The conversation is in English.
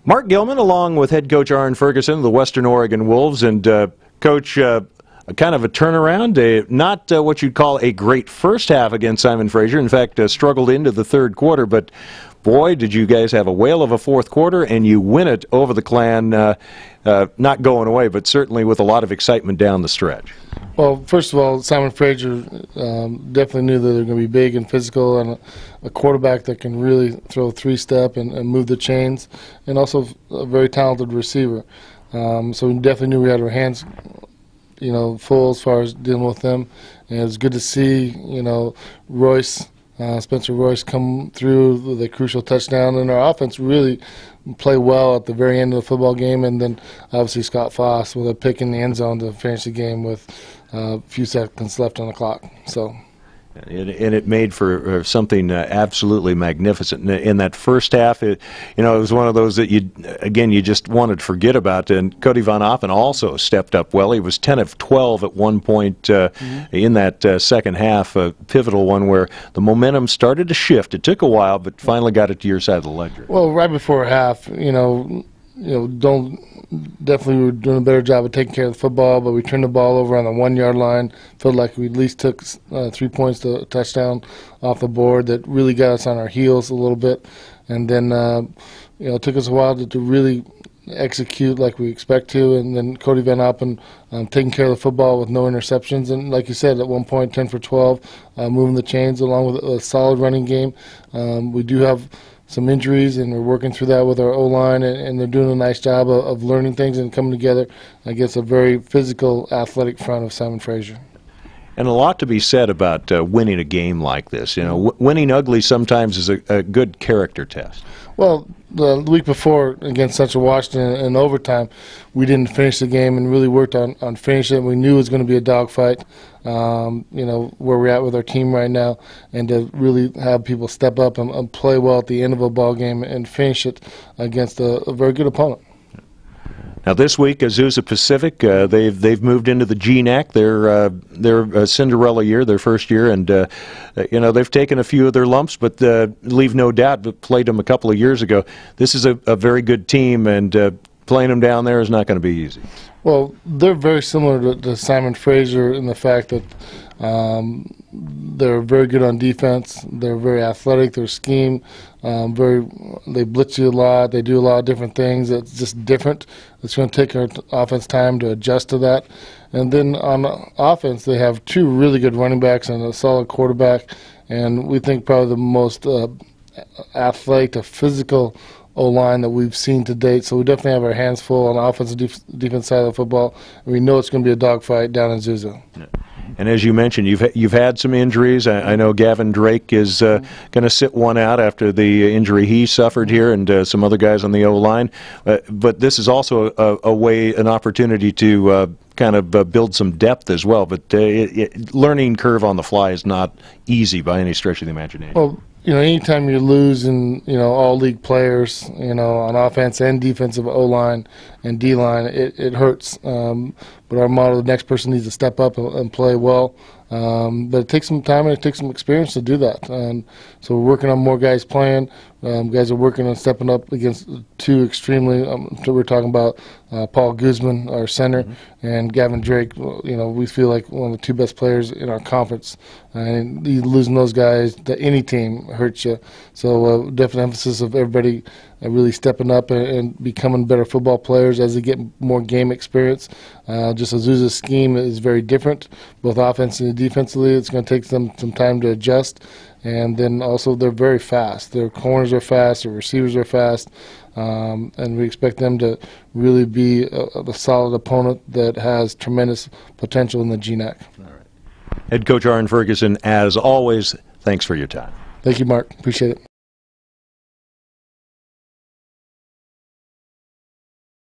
Mark Gilman, along with head coach Arne Ferguson of the Western Oregon Wolves, and coach, kind of a turnaround, not what you'd call a great first half against Simon Fraser. In fact, struggled into the third quarter, but boy, did you guys have a whale of a fourth quarter, and you win it over the Clan, not going away, but certainly with a lot of excitement down the stretch. Well, first of all, Simon Fraser definitely knew that they're going to be big and physical, and a quarterback that can really throw three-step and move the chains, and also a very talented receiver. So we definitely knew we had our hands, full as far as dealing with them. And it was good to see, Spencer Royce come through with a crucial touchdown, and our offense really play well at the very end of the football game. And then obviously Scott Foss with a pick in the end zone to finish the game with a few seconds left on the clock. And it made for something absolutely magnificent. In that first half, it was one of those that you just wanted to forget about. And Cody Van Oppen also stepped up well. He was 10 of 12 at one point in that second half, a pivotal one where the momentum started to shift. It took a while, but finally got it to your side of the ledger. Well, right before half, definitely we were doing a better job of taking care of the football, but we turned the ball over on the 1 yard line. Felt like we at least took 3 points to a touchdown off the board that really got us on our heels a little bit. And then, it took us a while to really execute like we expect to. And then Cody Van Oppen taking care of the football with no interceptions. And like you said, at one point, 10 for 12, moving the chains along with a solid running game. We do have some injuries, and we're working through that with our O-line, and they're doing a nice job of learning things and coming together against a very physical, athletic front of Simon Fraser. And a lot to be said about winning a game like this. Winning ugly sometimes is a good character test. Well, the week before against Central Washington in overtime, we didn't finish the game and really worked on finishing it. We knew it was going to be a dogfight, where we're at with our team right now, and to really have people step up and play well at the end of a ball game and finish it against a very good opponent. Now this week, Azusa Pacific, they've moved into the GNAC. They're Cinderella year, their first year, and they've taken a few of their lumps, but leave no doubt. But played them a couple of years ago. This is a very good team, and playing them down there is not going to be easy. Well, they're very similar to Simon Fraser in the fact that they're very good on defense. They're very athletic. Their scheme, they blitz you a lot. They do a lot of different things. It's just different. It's going to take our offense time to adjust to that. And then on offense, they have 2 really good running backs and a solid quarterback. And we think probably the most athletic to physical O-line that we've seen to date. So we definitely have our hands full on the offensive defense side of the football. And we know it's going to be a dogfight down in Azusa. Yeah. And as you mentioned, you've had some injuries. I know Gavin Drake is going to sit one out after the injury he suffered here, and some other guys on the O-line. But this is also an opportunity to kind of build some depth as well. But learning curve on the fly is not easy by any stretch of the imagination. Well, anytime you're losing, all league players, on offense and defensive O-line and D-line, it hurts. But our motto, the next person needs to step up and play well. But it takes some time and it takes some experience to do that. And so we're working on more guys playing. Guys are working on stepping up against 2 extremely, we're talking about Paul Guzman, our center, and Gavin Drake. We feel like one of the 2 best players in our conference. And losing those guys to any team hurts you. So definite emphasis of everybody really stepping up and becoming better football players as they get more game experience. Just Azusa's scheme is very different, both offensively and defensively. It's going to take them some time to adjust. And then also they're very fast. Their corners are fast, their receivers are fast, and we expect them to really be a solid opponent that has tremendous potential in the GNAC. All right. Head coach Arne Ferguson, as always, thanks for your time. Thank you, Mark. Appreciate it.